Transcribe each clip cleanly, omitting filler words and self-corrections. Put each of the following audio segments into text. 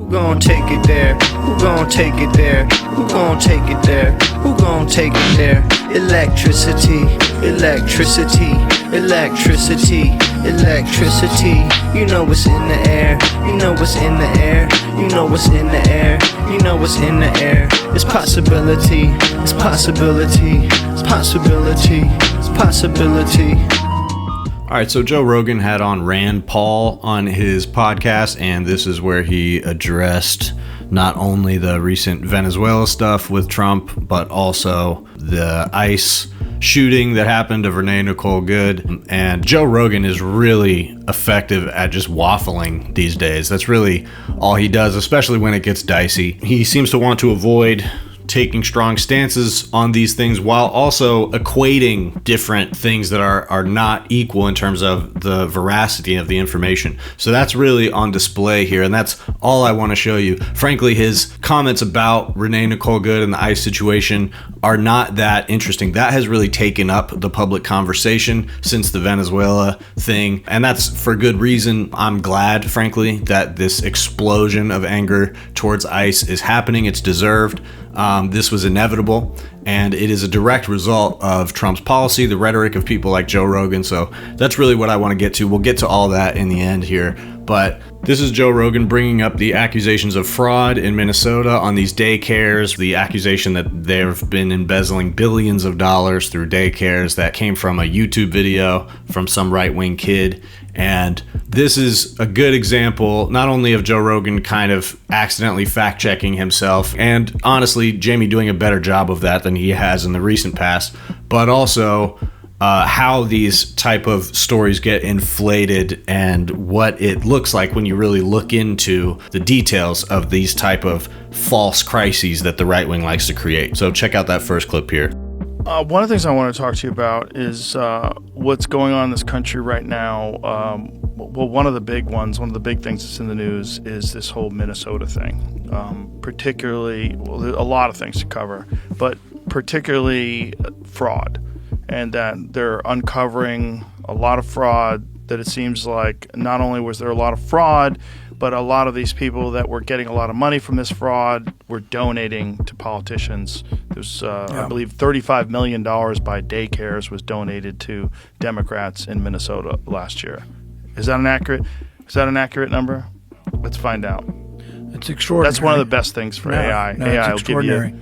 Who gon' take it there? Who gon' take it there? Who gon' take it there? Who gon' take it there? Electricity, electricity, electricity, electricity. You know what's in the air. You know what's in the air. You know what's in the air. You know what's in the air. It's possibility. It's possibility. It's possibility. It's possibility. All right, so Joe Rogan had on Rand Paul on his podcast, and this is where he addressed not only the recent Venezuela stuff with Trump, but also the ICE shooting that happened of Renee Nicole Good. And Joe Rogan is really effective at just waffling these days. That's really all he does, especially when it gets dicey. He seems to want to avoid taking strong stances on these things while also equating different things that are not equal in terms of the veracity of the information. So that's really on display here, and that's all I want to show you. Frankly, his comments about Renee Nicole Good and the ICE situation are not that interesting. That has really taken up the public conversation since the Venezuela thing, and that's for good reason. I'm glad, frankly, that this explosion of anger towards ICE is happening. It's deserved. This was inevitable, and it is a direct result of Trump's policy, the rhetoric of people like Joe Rogan. So that's really what I want to get to. We'll get to all that in the end here. But this is Joe Rogan bringing up the accusations of fraud in Minnesota on these daycares, the accusation that they've been embezzling billions of dollars through daycares that came from a YouTube video from some right-wing kid. And this is a good example, not only of Joe Rogan kind of accidentally fact-checking himself, and honestly, Jamie doing a better job of that than he has in the recent past, but also how these type of stories get inflated and what it looks like when you really look into the details of these type of false crises that the right wing likes to create. So check out that first clip here. One of the things I want to talk to you about is what's going on in this country right now. Well, one of the big things that's in the news is this whole Minnesota thing. Particularly, well, there's a lot of things to cover, but particularly fraud. And that they're uncovering a lot of fraud, that it seems like not only was there a lot of fraud, but a lot of these people that were getting a lot of money from this fraud were donating to politicians. There's, I believe, $35 million by daycares was donated to Democrats in Minnesota last year. Is that an accurate number? Let's find out. It's extraordinary. That's one of the best things for AI. AI will give you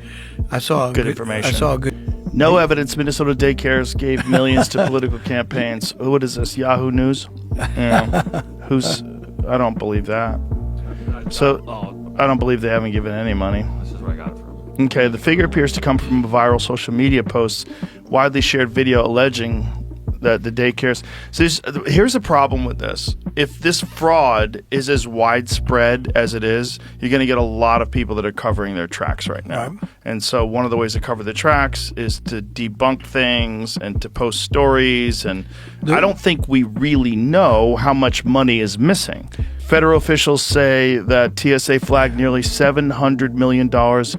good information. I saw a good. No evidence Minnesota daycares gave millions to political campaigns. What is this, Yahoo News? Yeah. I don't believe that. So, I don't believe they haven't given any money. This is where I got it from. Okay, the figure appears to come from a viral social media post, widely shared video alleging that the daycares... So here's the problem with this. If this fraud is as widespread as it is, you're going to get a lot of people that are covering their tracks right now. Right. And so one of the ways to cover the tracks is to debunk things and to post stories. And I don't think we really know how much money is missing. Federal officials say that TSA flagged nearly $700 million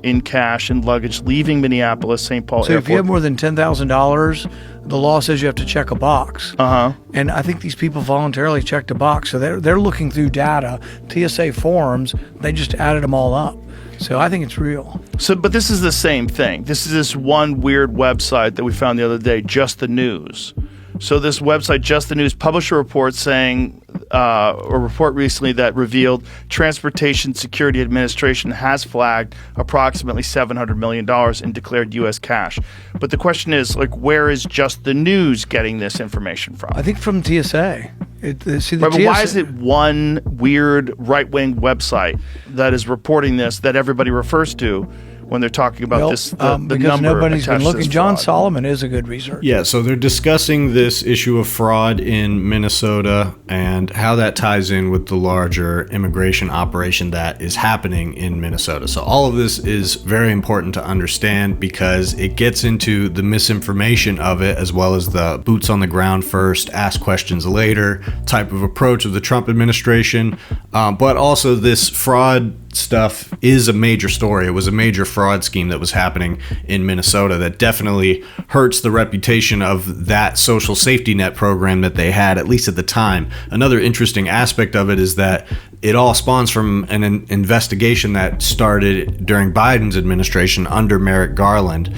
in cash and luggage leaving Minneapolis, St. Paul Airport. So if you have more than $10,000, the law says you have to check a box. And I think these people voluntarily checked a box. So they're looking through data, TSA forms. They just added them all up. So I think it's real. So, but this is the same thing. This is this one weird website that we found the other day, Just the News. So this website, Just the News, published a report saying, a report recently that revealed Transportation Security Administration has flagged approximately $700 million in declared U.S. cash. But the question is, like, where is Just the News getting this information from? I think from TSA. But why is it one weird right-wing website that is reporting this that everybody refers to when they're talking about the because number nobody's been looking? John fraud? Solomon is a good researcher. Yeah, so they're discussing this issue of fraud in Minnesota and how that ties in with the larger immigration operation that is happening in Minnesota. So all of this is very important to understand because it gets into the misinformation of it, as well as the boots on the ground first, ask questions later type of approach of the Trump administration, but also this fraud stuff is a major story. It was a major fraud scheme that was happening in Minnesota that definitely hurts the reputation of that social safety net program that they had, at least at the time. Another interesting aspect of it is that it all spawns from an investigation that started during Biden's administration under Merrick Garland.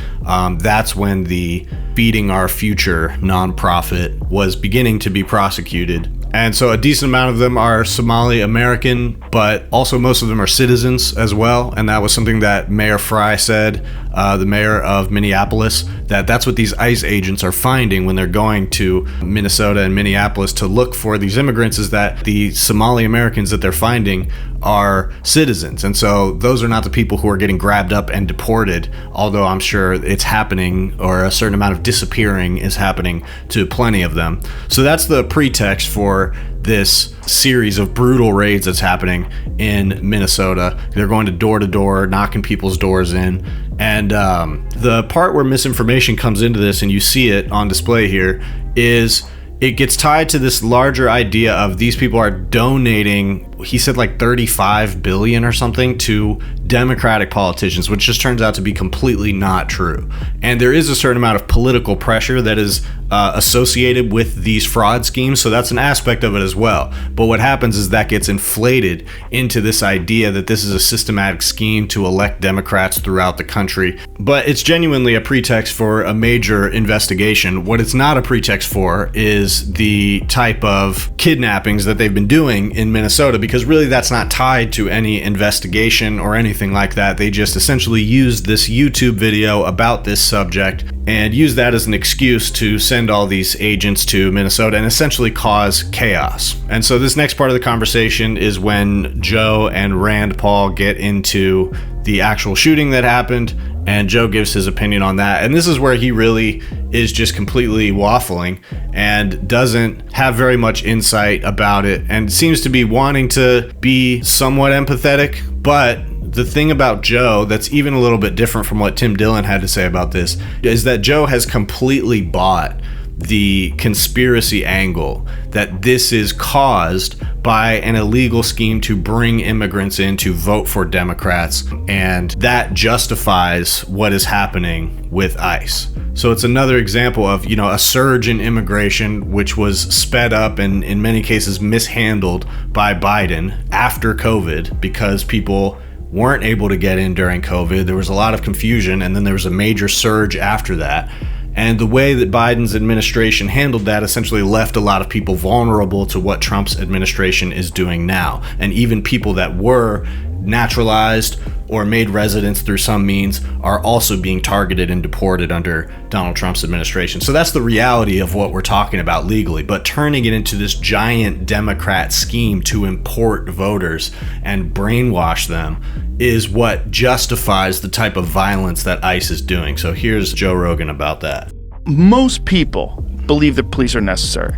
That's when the Feeding Our Future nonprofit was beginning to be prosecuted. And so a decent amount of them are Somali American, but also most of them are citizens as well. And that was something that Mayor Fry said, the mayor of Minneapolis, that's what these ICE agents are finding when they're going to Minnesota and Minneapolis to look for these immigrants, is that the Somali Americans that they're finding are citizens. And so those are not the people who are getting grabbed up and deported, although I'm sure it's happening, or a certain amount of disappearing is happening to plenty of them. So that's the pretext for this series of brutal raids that's happening in Minnesota. They're going to door, knocking people's doors in. And the part where misinformation comes into this, and you see it on display here, is it gets tied to this larger idea of these people are donating, he said like 35 billion or something, to Democratic politicians, which just turns out to be completely not true. And there is a certain amount of political pressure that is associated with these fraud schemes, so that's an aspect of it as well. But what happens is that gets inflated into this idea that this is a systematic scheme to elect Democrats throughout the country. But it's genuinely a pretext for a major investigation. What it's not a pretext for is the type of kidnappings that they've been doing in Minnesota, because really that's not tied to any investigation or anything like that. They just essentially used this YouTube video about this subject and used that as an excuse to send all these agents to Minnesota and essentially cause chaos. And so this next part of the conversation is when Joe and Rand Paul get into the actual shooting that happened, and Joe gives his opinion on that. And this is where he really is just completely waffling and doesn't have very much insight about it, and seems to be wanting to be somewhat empathetic. But the thing about Joe that's even a little bit different from what Tim Dillon had to say about this is that Joe has completely bought the conspiracy angle, that this is caused by an illegal scheme to bring immigrants in to vote for Democrats, and that justifies what is happening with ICE. So it's another example of, a surge in immigration, which was sped up and in many cases mishandled by Biden after COVID, because people weren't able to get in during COVID. There was a lot of confusion, and then there was a major surge after that. And the way that Biden's administration handled that essentially left a lot of people vulnerable to what Trump's administration is doing now. And even people that were naturalized or made residents through some means are also being targeted and deported under Donald Trump's administration. So that's the reality of what we're talking about legally. But turning it into this giant Democrat scheme to import voters and brainwash them is what justifies the type of violence that ICE is doing. So here's Joe Rogan about that. Most people believe that police are necessary.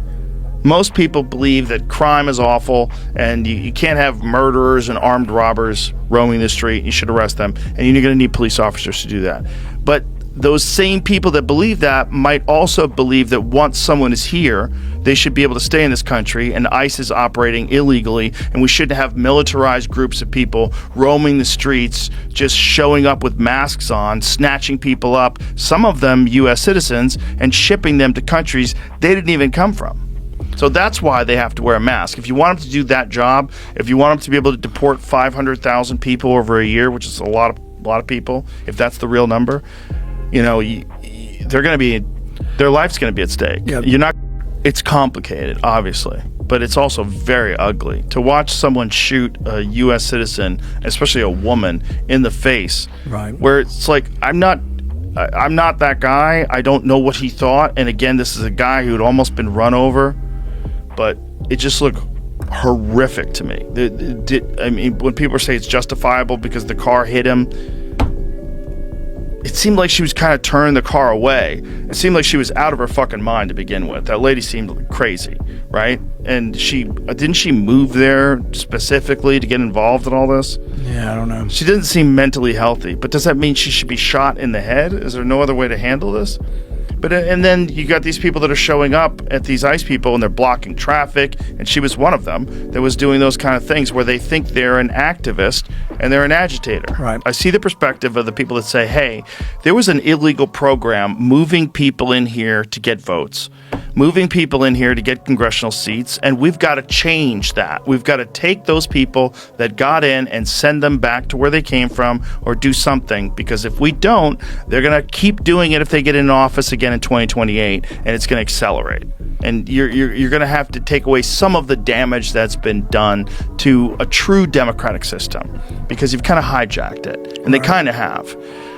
Most people believe that crime is awful, and you can't have murderers and armed robbers roaming the street. You should arrest them, and you're going to need police officers to do that. But those same people that believe that might also believe that once someone is here, they should be able to stay in this country, and ICE is operating illegally, and we shouldn't have militarized groups of people roaming the streets, just showing up with masks on, snatching people up, some of them U.S. citizens, and shipping them to countries they didn't even come from. So that's why they have to wear a mask. If you want them to do that job, if you want them to be able to deport 500,000 people over a year, which is a lot of people, if that's the real number, they're going to be, their life's going to be at stake. Yeah. It's complicated, obviously, but it's also very ugly to watch someone shoot a U.S. citizen, especially a woman, in the face. Right. Where it's like, I'm not that guy. I don't know what he thought. And again, this is a guy who had almost been run over, but it just looked horrific to me. When people say it's justifiable because the car hit him, it seemed like she was kind of turning the car away. It seemed like she was out of her fucking mind to begin with. That lady seemed crazy, right? And didn't she move there specifically to get involved in all this? Yeah, I don't know. She didn't seem mentally healthy, but does that mean she should be shot in the head? Is there no other way to handle this? But and then you got these people that are showing up at these ICE people and they're blocking traffic, and she was one of them that was doing those kind of things where they think they're an activist and they're an agitator. Right. I see the perspective of the people that say, hey, there was an illegal program moving people in here to get votes, moving people in here to get congressional seats, and we've got to change that. We've got to take those people that got in and send them back to where they came from or do something, because if we don't, they're going to keep doing it if they get in office again in 2028, and it's going to accelerate. And you're going to have to take away some of the damage that's been done to a true democratic system, because you've kind of hijacked it, and they kind of have.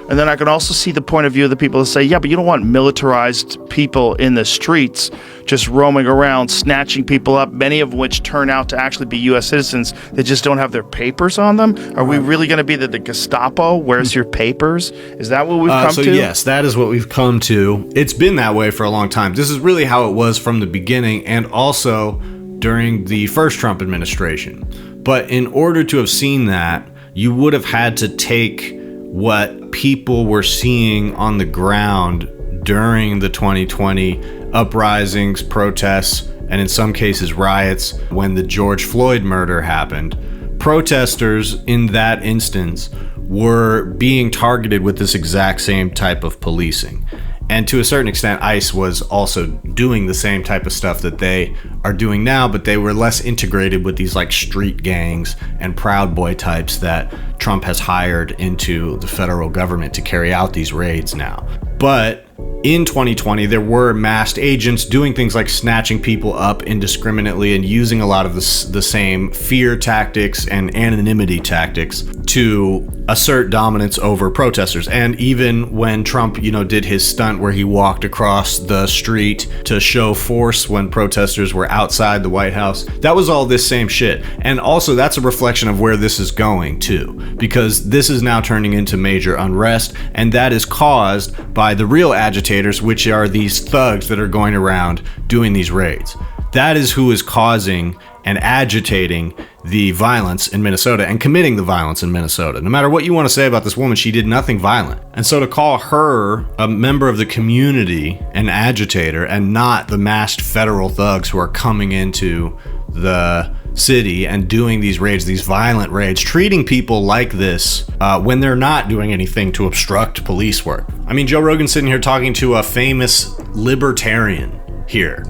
And then I can also see the point of view of the people that say, yeah, but you don't want militarized people in the streets just roaming around, snatching people up, many of which turn out to actually be U.S. citizens that just don't have their papers on them. Are we really going to be the Gestapo? Where's your papers? Is that what we've come to? So yes, that is what we've come to. It's been that way for a long time. This is really how it was from the beginning, and also during the first Trump administration. But in order to have seen that, you would have had to take what people were seeing on the ground during the 2020 uprisings, protests, and in some cases riots when the George Floyd murder happened. Protesters in that instance were being targeted with this exact same type of policing. And to a certain extent, ICE was also doing the same type of stuff that they are doing now, but they were less integrated with these like street gangs and Proud Boy types that Trump has hired into the federal government to carry out these raids now. But in 2020, there were masked agents doing things like snatching people up indiscriminately and using a lot of the same fear tactics and anonymity tactics to assert dominance over protesters. And even when Trump, did his stunt where he walked across the street to show force when protesters were outside the White House, that was all this same shit. And also that's a reflection of where this is going too, because this is now turning into major unrest, and that is caused by the real agitators, which are these thugs that are going around doing these raids. That is who is causing and agitating the violence in Minnesota and committing the violence in Minnesota. No matter what you want to say about this woman, she did nothing violent. And so to call her a member of the community, an agitator, and not the masked federal thugs who are coming into the city and doing these raids, these violent raids, treating people like this when they're not doing anything to obstruct police work. I mean, Joe Rogan's sitting here talking to a famous libertarian here,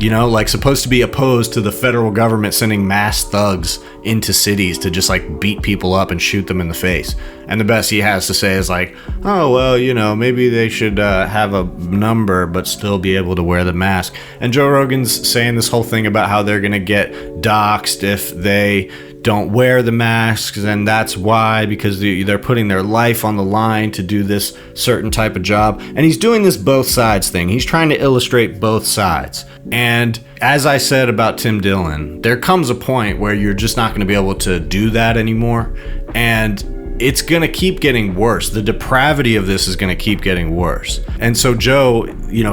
supposed to be opposed to the federal government sending mass thugs into cities to just beat people up and shoot them in the face. And the best he has to say is oh, well, maybe they should have a number but still be able to wear the mask. And Joe Rogan's saying this whole thing about how they're going to get doxxed if they don't wear the masks, and that's why, because they're putting their life on the line to do this certain type of job. And he's doing this both sides thing. He's trying to illustrate both sides. And as I said about Tim Dillon, there comes a point where you're just not going to be able to do that anymore, and it's going to keep getting worse. The depravity of this is going to keep getting worse. And so Joe,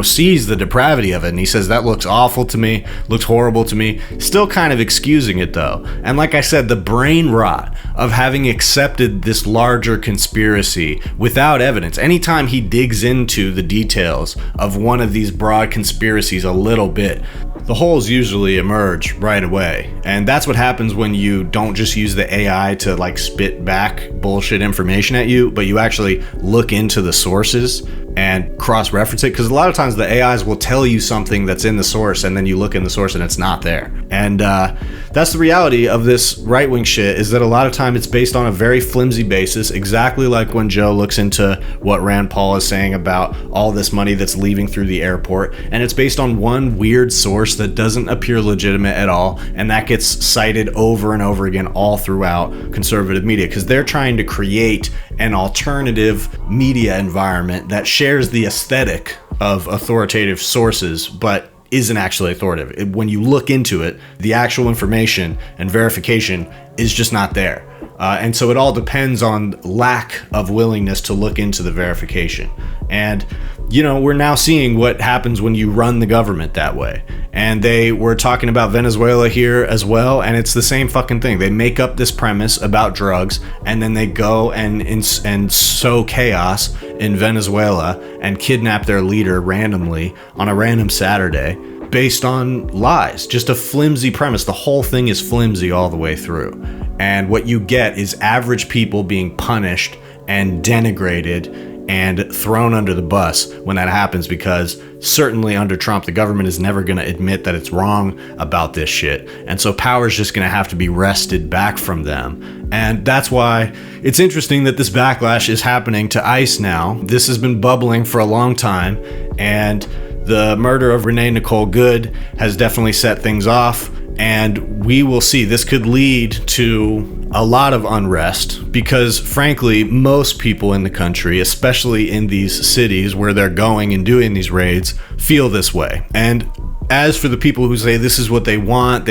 sees the depravity of it, and he says, that looks awful to me, looks horrible to me, still kind of excusing it though. And like I said, the brain rot of having accepted this larger conspiracy without evidence. Anytime he digs into the details of one of these broad conspiracies a little bit, the holes usually emerge right away. And that's what happens when you don't just use the AI to spit back bullshit information at you, but you actually look into the sources and cross-reference it. Because a lot of times the AIs will tell you something that's in the source, and then you look in the source and it's not there. And that's the reality of this right-wing shit, is that a lot of time it's based on a very flimsy basis, exactly like when Joe looks into what Rand Paul is saying about all this money that's leaving through the airport, and it's based on one weird source that doesn't appear legitimate at all, and that gets cited over and over again all throughout conservative media, because they're trying to create an alternative media environment that shares the aesthetic of authoritative sources, but isn't actually authoritative. When you look into it, the actual information and verification is just not there. And so it all depends on lack of willingness to look into the verification. And we're now seeing what happens when you run the government that way. And they were talking about Venezuela here as well, and it's the same fucking thing. They make up this premise about drugs, and then they go and sow chaos in Venezuela and kidnap their leader randomly on a random Saturday based on lies. Just a flimsy premise. The whole thing is flimsy all the way through. And what you get is average people being punished and denigrated and thrown under the bus when that happens, because certainly under Trump, the government is never going to admit that it's wrong about this shit. And so power is just going to have to be wrested back from them. And that's why it's interesting that this backlash is happening to ICE now. This has been bubbling for a long time, and the murder of Renee Nicole Good has definitely set things off. And we will see, this could lead to a lot of unrest, because frankly, most people in the country, especially in these cities where they're going and doing these raids, feel this way. And as for the people who say this is what they want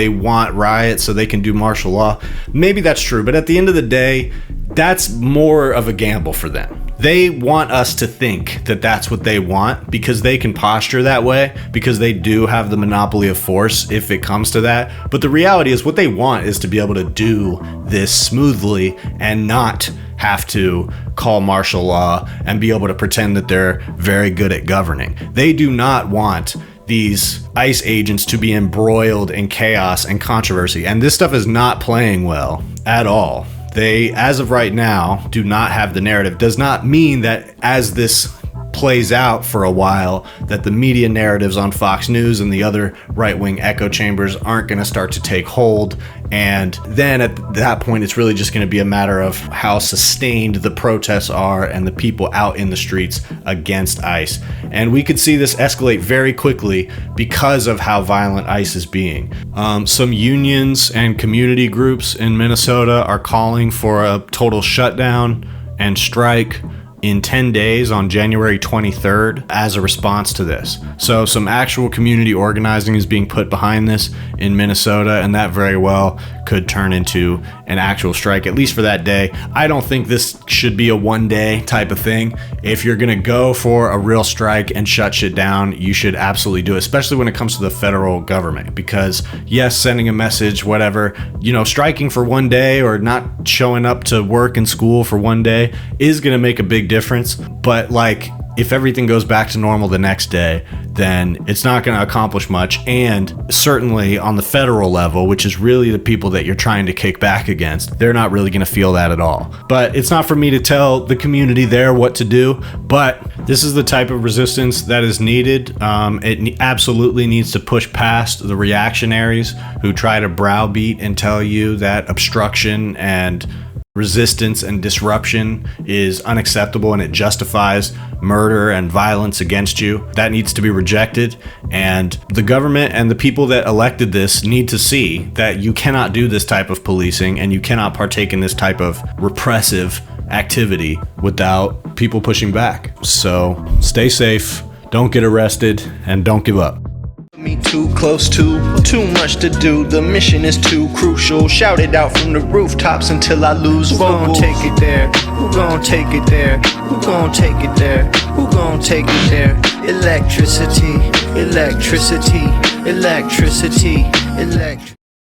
riots so they can do martial law, maybe that's true. But at the end of the day, that's more of a gamble for them. They want us to think that that's what they want because they can posture that way, because they do have the monopoly of force if it comes to that. But the reality is, what they want is to be able to do this smoothly and not have to call martial law and be able to pretend that they're very good at governing. They do not want these ICE agents to be embroiled in chaos and controversy. And this stuff is not playing well at all. They, as of right now, do not have the narrative. Does not mean that as this plays out for a while, that the media narratives on Fox News and the other right-wing echo chambers aren't going to start to take hold. And then at that point, it's really just going to be a matter of how sustained the protests are and the people out in the streets against ICE. And we could see this escalate very quickly because of how violent ICE is being. Some unions and community groups in Minnesota are calling for a total shutdown and strike in 10 days on January 23rd as a response to this. So some actual community organizing is being put behind this in Minnesota, and that very well could turn into an actual strike, at least for that day. I don't think this should be a one-day type of thing. If you're gonna go for a real strike and shut shit down, you should absolutely do it, especially when it comes to the federal government, because yes, sending a message, whatever, striking for one day or not showing up to work and school for one day is gonna make a big difference. But if everything goes back to normal the next day, then it's not going to accomplish much. And certainly on the federal level, which is really the people that you're trying to kick back against, they're not really going to feel that at all. But it's not for me to tell the community there what to do, but this is the type of resistance that is needed. It absolutely needs to push past the reactionaries who try to browbeat and tell you that obstruction and resistance and disruption is unacceptable and it justifies murder and violence against you. That needs to be rejected, and the government and the people that elected this need to see that you cannot do this type of policing and you cannot partake in this type of repressive activity without people pushing back. So stay safe, don't get arrested, and don't give up. Me too close to, too much to do. The mission is too crucial. Shout it out from the rooftops until I lose vocals. Who gon' take it there? Who gon' take it there? Who gon' take it there? Who gon' take it there? Electricity, electricity, electricity, electricity.